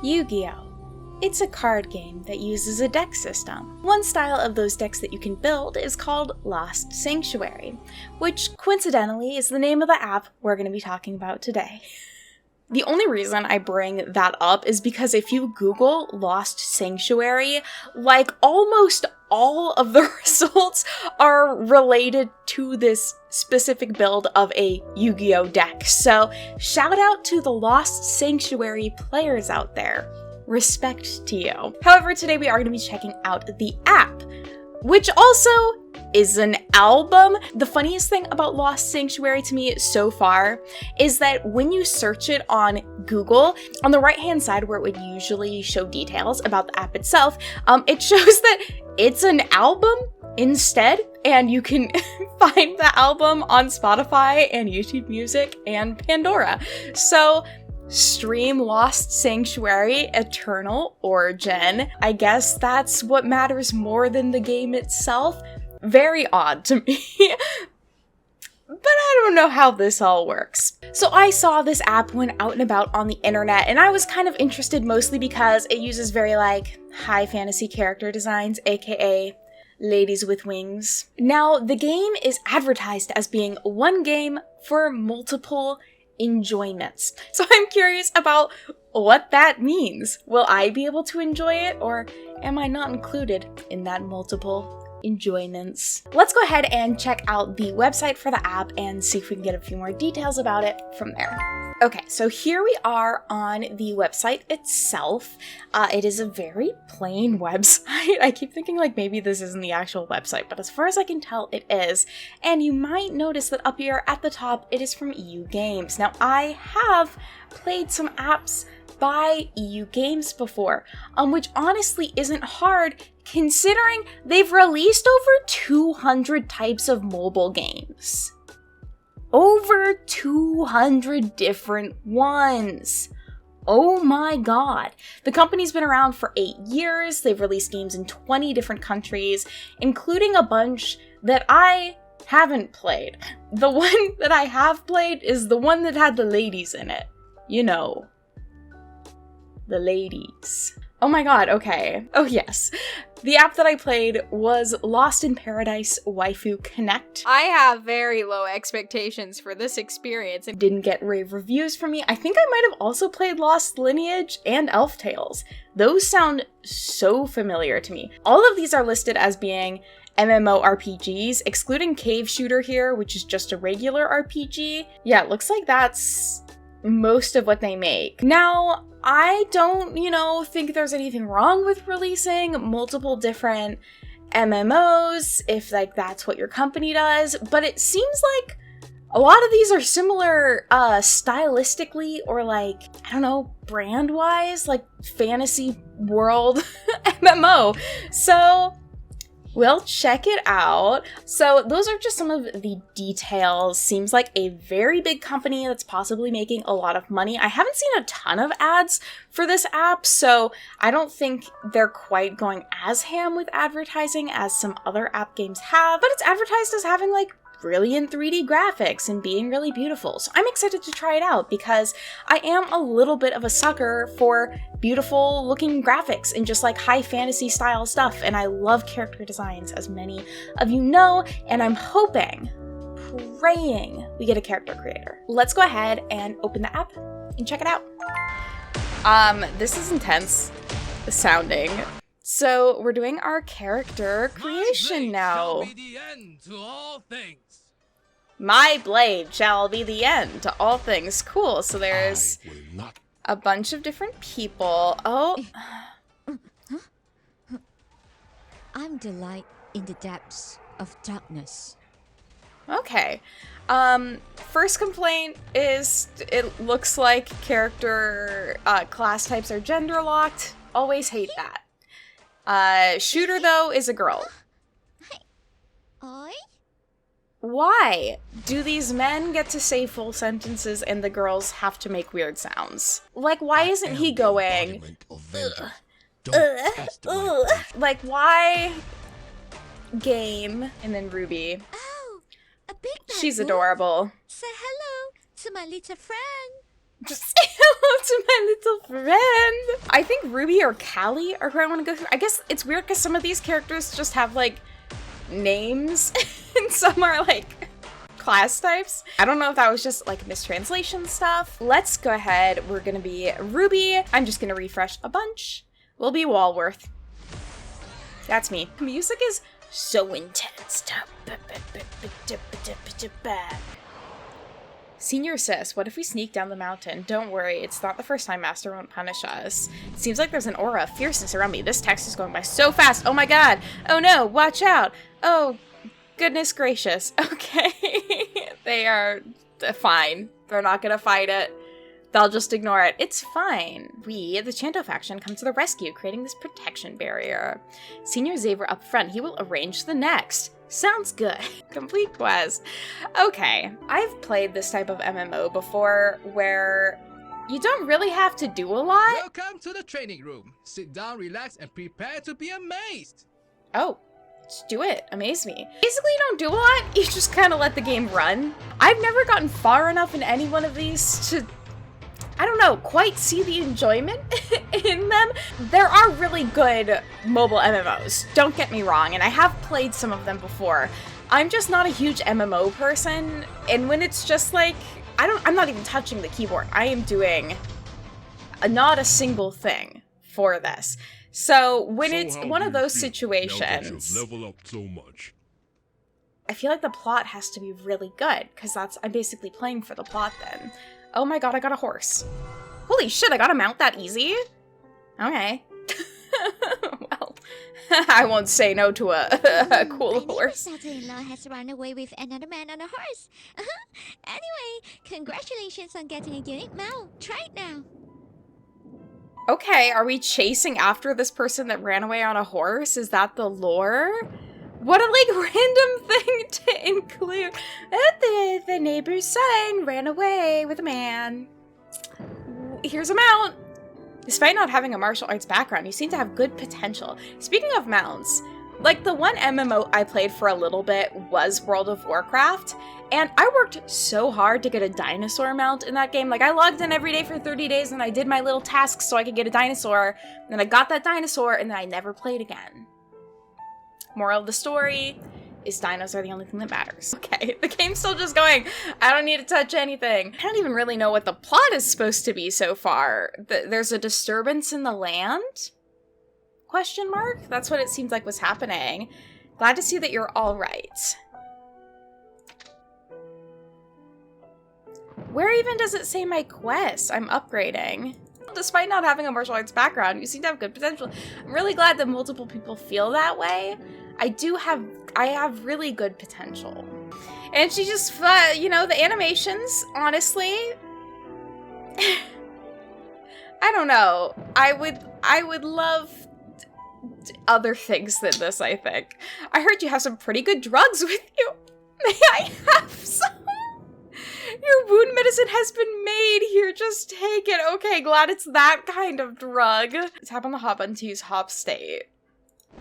Yu-Gi-Oh! It's a card game that uses a deck system. One style of those decks that you can build is called Lost Sanctuary, which coincidentally is the name of the app we're going to be talking about today. The only reason I bring that up is because if you Google Lost Sanctuary, like almost all of the results are related to this specific build of a Yu-Gi-Oh! Deck. So shout out to the Lost Sanctuary players out there. Respect to you. However, today we are going to be checking out the app, which also is an album. The funniest thing about Lost Sanctuary to me so far is that when you search it on Google, on the right-hand side where it would usually show details about the app itself, it shows that it's an album instead, and you can find the album on Spotify and YouTube Music and Pandora. So stream Lost Sanctuary Eternal Origin. I guess that's what matters more than the game itself. Very odd to me. But I don't know how this all works. So I saw this app when out and about on the internet, and I was kind of interested mostly because it uses very high fantasy character designs, aka ladies with wings. Now, the game is advertised as being one game for multiple enjoyments. So I'm curious about what that means. Will I be able to enjoy it, or am I not included in that multiple enjoyments? Let's go ahead and check out the website for the app and see if we can get a few more details about it from there. Okay, so here we are on the website itself. It is a very plain website. I keep thinking maybe this isn't the actual website, but as far as I can tell, it is. And you might notice that up here at the top, it is from EU Games. Now, I have played some apps by EU Games before, which honestly isn't hard considering they've released over 200 types of mobile games. Over 200 different ones. Oh my god. The company's been around for 8 years. They've released games in 20 different countries, including a bunch that I haven't played. The one that I have played is the one that had the ladies in it. You know, the ladies. Oh my god, okay. Oh yes. The app that I played was Lost in Paradise Waifu Connect. I have very low expectations for this experience. It didn't get rave reviews from me. I think I might have also played Lost Lineage and Elf Tales. Those sound so familiar to me. All of these are listed as being MMO RPGs, excluding Cave Shooter here, which is just a regular RPG. Yeah, it looks like that's most of what they make. Now, I don't, think there's anything wrong with releasing multiple different MMOs if that's what your company does, but it seems like a lot of these are similar stylistically or I don't know, brand-wise, fantasy world MMO. So we'll check it out. So those are just some of the details. Seems like a very big company that's possibly making a lot of money. I haven't seen a ton of ads for this app, so I don't think they're quite going as ham with advertising as some other app games have, but it's advertised as having brilliant 3D graphics and being really beautiful. So I'm excited to try it out because I am a little bit of a sucker for beautiful looking graphics and just high fantasy style stuff. And I love character designs, as many of you know, and I'm praying we get a character creator. Let's go ahead and open the app and check it out. This is intense sounding. So we're doing our character creation now. My blade shall be the end to all things. Cool. So there's a bunch of different people. Oh. I'm the light in the depths of darkness. Okay. First complaint is it looks like character class types are gender locked. Always hate that. Shooter though is a girl. Oi? Why do these men get to say full sentences and the girls have to make weird sounds? Why isn't he going, why game? And then Ruby. Oh, a big She's adorable. Say hello to my little friend. Just say hello to my little friend. I think Ruby or Callie are who I want to go through. I guess it's weird because some of these characters just have like names and some are like class types. I don't know if that was just like mistranslation stuff. Let's go ahead. We're gonna be Ruby. I'm just gonna refresh a bunch. We'll be Walworth. That's me. Music is so intense. Senior sis, what if we sneak down the mountain? Don't worry, it's not the first time Master won't punish us. It seems like there's an aura of fierceness around me. This text is going by so fast. Oh my god. Oh no, watch out. Oh, goodness gracious. Okay. They are fine. They're not gonna fight it. They'll just ignore it. It's fine. We, the Chanto faction, come to the rescue, creating this protection barrier. Senior Xavier up front. He will arrange the next. Sounds good. Complete quest. Okay, I've played this type of MMO before where you don't really have to do a lot. Welcome to the training room. Sit down, relax, and prepare to be amazed. Oh, just do it. Amaze me. Basically, you don't do a lot. You just kind of let the game run. I've never gotten far enough in any one of these to, I don't know, quite see the enjoyment in them. There are really good mobile MMOs, don't get me wrong, and I have played some of them before. I'm just not a huge MMO person, and when it's just like, I'm not even touching the keyboard. I am doing not a single thing for this. So when it's one of those situations, level up so much. I feel like the plot has to be really good, because I'm basically playing for the plot then. Oh my god, I got a horse. Holy shit, I gotta mount that easy? Okay. Well, I won't say no to a cool horse. My daughter-in-law has run away with another man on a horse. Anyway, congratulations on getting a unique mount. Try it now. Okay, are we chasing after this person that ran away on a horse? Is that the lore? What a, like, random thing to include. The neighbor's son ran away with a man. Here's a mount. Despite not having a martial arts background, you seem to have good potential. Speaking of mounts, like, the one MMO I played for a little bit was World of Warcraft, and I worked so hard to get a dinosaur mount in that game. Like, I logged in every day for 30 days, and I did my little tasks so I could get a dinosaur, and then I got that dinosaur, and then I never played again. Moral of the story is dinos are the only thing that matters. Okay, the game's still just going. I don't need to touch anything. I don't even really know what the plot is supposed to be so far. There's a disturbance in the land? Question mark? That's what it seems like was happening. Glad to see that you're all right. Where even does it say my quest? I'm upgrading. Despite not having a martial arts background, you seem to have good potential. I'm really glad that multiple people feel that way. I have really good potential. And she just, you know, the animations, honestly, I don't know. I would love other things than this, I think. I heard you have some pretty good drugs with you. May I have some? Your wound medicine has been made. Here, just take it. Okay, glad it's that kind of drug. Tap on the hop button to use hop state.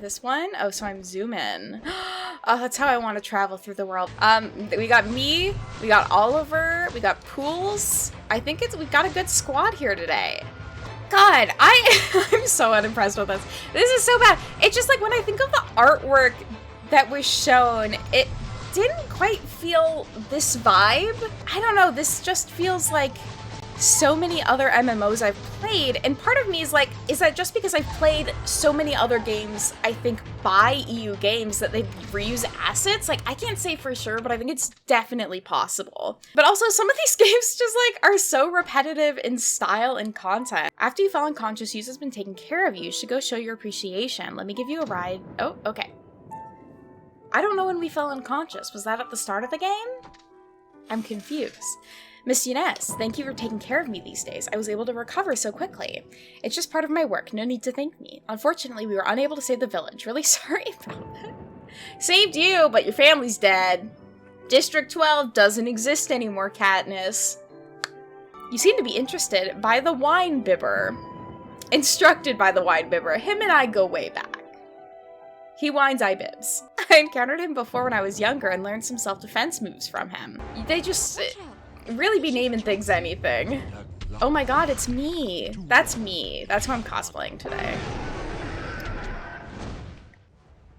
This one? Oh, so I'm zoom in. Oh, that's how I want to travel through the world. We got me, we got Oliver, we got Pools. I think we got a good squad here today. God, I'm so unimpressed with this. This is so bad. It's just like when I think of the artwork that was shown, it didn't quite feel this vibe. I don't know, this just feels like so many other MMOs I've played, and part of me is like, is that just because I've played so many other games, I think by EU games, that they reuse assets? Like, I can't say for sure, but I think it's definitely possible. But also, some of these games just like are so repetitive in style and content. After you fall unconscious, use has been taking care of you. You should go show your appreciation. Let me give you a ride. Oh, okay. I don't know when we fell unconscious. Was that at the start of the game? I'm confused. Miss Eunice, thank you for taking care of me these days. I was able to recover so quickly. It's just part of my work, no need to thank me. Unfortunately, we were unable to save the village. Really sorry about that. Saved you, but your family's dead. District 12 doesn't exist anymore, Katniss. You seem to be interested by the wine bibber. Instructed by the wine bibber. Him and I go way back. He whines, I bibs. I encountered him before when I was younger and learned some self-defense moves from him. They just really be naming things anything. Oh my god, it's me. That's me. That's who I'm cosplaying today.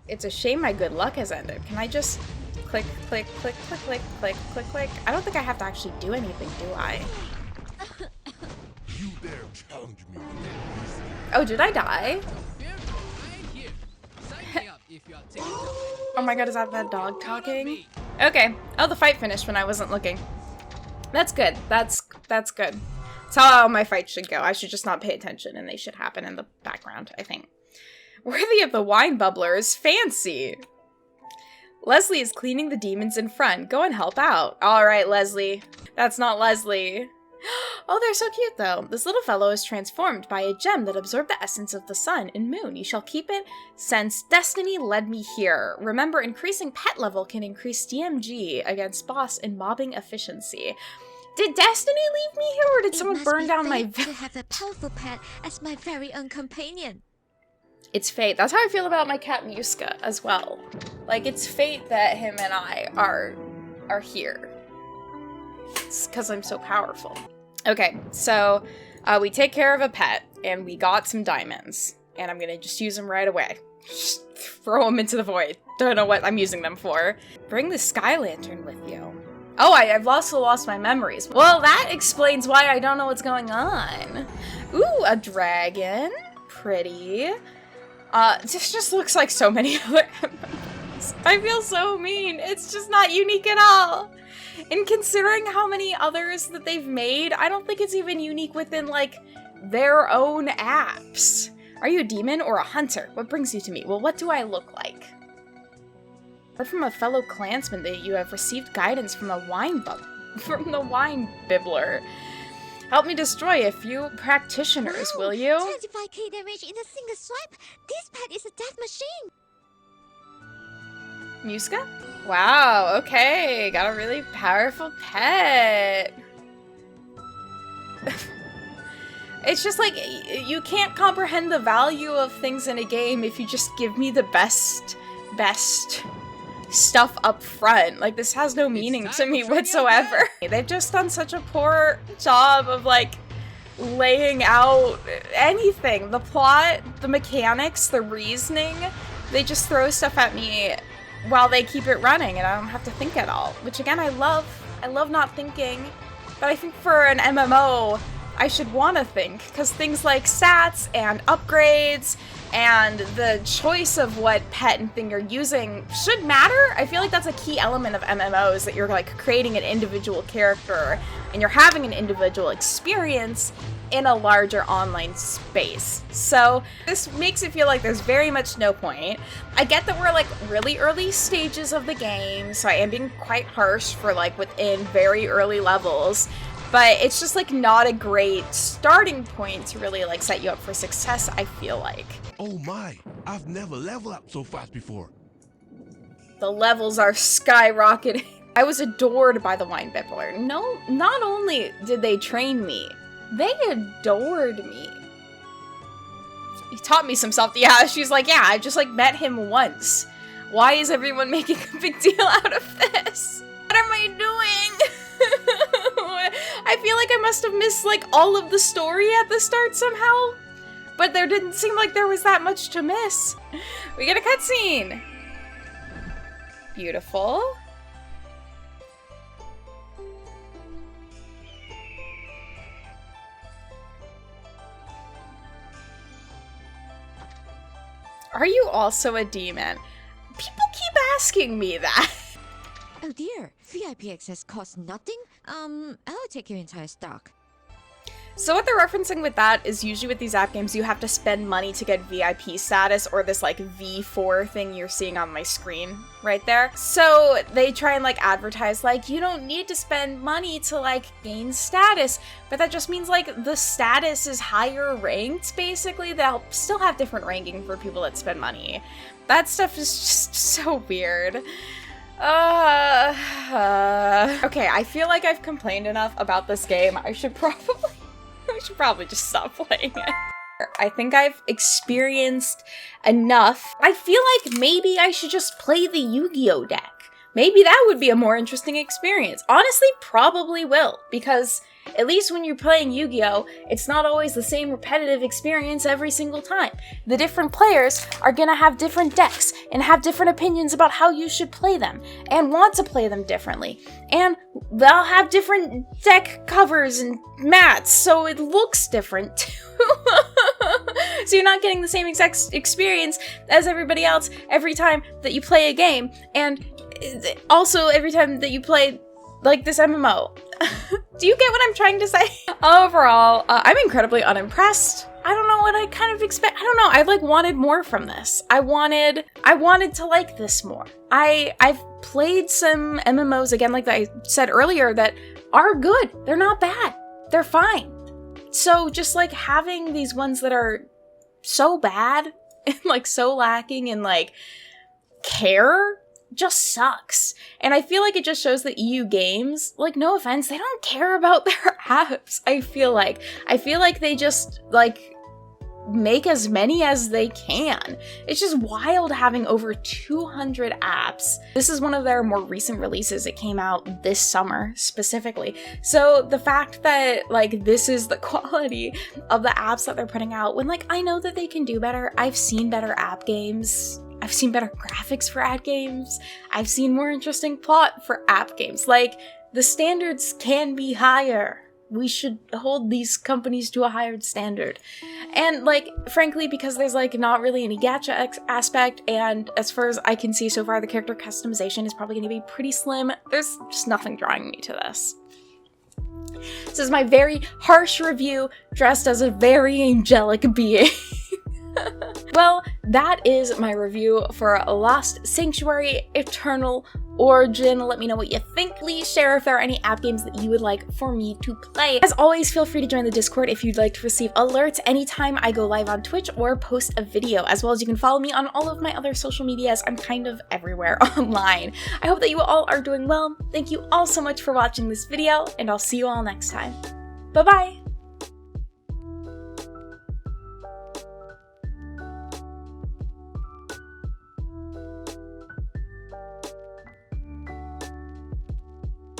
It's a shame my good luck has ended. Can I just click, click, click, click, click, click, click, click? I don't think I have to actually do anything, do I? You dare challenge me? Oh, did I die? Oh my god, is that dog talking? Okay. Oh, the fight finished when I wasn't looking. That's good. That's good. That's how my fights should go. I should just not pay attention and they should happen in the background, I think. Worthy of the wine bubblers. Fancy. Leslie is cleaning the demons in front. Go and help out. All right, Leslie. That's not Leslie. Oh, they're so cute, though. This little fellow is transformed by a gem that absorbed the essence of the sun and moon. You shall keep it since destiny led me here. Remember, increasing pet level can increase DMG against boss and mobbing efficiency. Did destiny leave me here, or did someone burn down my village? To have a powerful pet as my very own companion. It's fate. That's how I feel about my cat Muska as well. Like, it's fate that him and I are here. It's because I'm so powerful. Okay, so we take care of a pet, and we got some diamonds. And I'm gonna just use them right away. Just throw them into the void. Don't know what I'm using them for. Bring the sky lantern with you. Oh, I've also lost my memories. Well, that explains why I don't know what's going on. Ooh, a dragon. Pretty. This just looks like so many other MMOs. I feel so mean. It's just not unique at all. And considering how many others that they've made, I don't think it's even unique within, like, their own apps. Are you a demon or a hunter? What brings you to me? Well, what do I look like? Heard from a fellow clansman that you have received guidance from the wine bibbler. Help me destroy a few practitioners, Wow, will you? 25k damage in a single swipe. This pet is a death machine. Muska? Wow, okay. Got a really powerful pet. It's just like, you can't comprehend the value of things in a game if you just give me the best stuff up front. Like, this has no meaning to me whatsoever. They've just done such a poor job of, like, laying out anything. The plot, the mechanics, the reasoning. They just throw stuff at me while they keep it running and I don't have to think at all. Which, again, I love not thinking. But I think for an MMO, I should want to think, because things like stats and upgrades and the choice of what pet and thing you're using should matter. I feel like that's a key element of MMOs, that you're like creating an individual character and you're having an individual experience in a larger online space. So this makes it feel like there's very much no point. I get that we're like really early stages of the game, so I am being quite harsh for like within very early levels. But it's just, like, not a great starting point to really, like, set you up for success, I feel like. Oh my, I've never leveled up so fast before. The levels are skyrocketing. I was adored by the wine bibbler. No, not only did they train me, they adored me. He taught me some stuff. Yeah, she's like, yeah, I just, like, met him once. Why is everyone making a big deal out of this? What am I doing? I feel like I must have missed, like, all of the story at the start somehow. But there didn't seem like there was that much to miss. We get a cutscene. Beautiful. Are you also a demon? People keep asking me that. Oh dear, VIP access costs nothing? I'll take your entire stock. So what they're referencing with that is usually with these app games, you have to spend money to get VIP status, or this like V4 thing you're seeing on my screen right there. So they try and like advertise like, you don't need to spend money to like gain status, but that just means like the status is higher ranked basically. They'll still have different ranking for people that spend money. That stuff is just so weird. Okay, I feel like I've complained enough about this game. I should probably just stop playing it. I think I've experienced enough. I feel like maybe I should just play the Yu-Gi-Oh deck. maybe that would be a more interesting experience. Honestly, probably will, because at least when you're playing Yu-Gi-Oh, it's not always the same repetitive experience every single time. The different players are gonna have different decks and have different opinions about how you should play them and want to play them differently. And they'll have different deck covers and mats, so it looks different too. So you're not getting the same exact experience as everybody else every time that you play a game, and also every time that you play, like, this MMO. Do you get what I'm trying to say? Overall, I'm incredibly unimpressed. I don't know what I kind of expect. I don't know. I like wanted more from this. I wanted to like this more. I've played some MMOs, again, like I said earlier, that are good. They're not bad. They're fine. So just like having these ones that are so bad and like so lacking in like care just sucks. And I feel like it just shows that EU games, like, no offense, they don't care about their apps. I feel like they just like make as many as they can. It's just wild having over 200 apps. This is one of their more recent releases. It came out this summer specifically. So the fact that like this is the quality of the apps that they're putting out, when like I know that they can do better. I've seen better app games. I've seen better graphics for app games. I've seen more interesting plot for app games. Like, the standards can be higher. We should hold these companies to a higher standard. And, like, frankly, because there's, like, not really any gacha aspect, and as far as I can see so far, the character customization is probably going to be pretty slim. There's just nothing drawing me to this. This is my very harsh review, dressed as a very angelic being. Well, that is my review for Lost Sanctuary Eternal Origin. Let me know what you think. Please share if there are any app games that you would like for me to play. As always, feel free to join the Discord if you'd like to receive alerts anytime I go live on Twitch or post a video, as well as you can follow me on all of my other social medias. I'm kind of everywhere online. I hope that you all are doing well. Thank you all so much for watching this video, and I'll see you all next time. Bye-bye!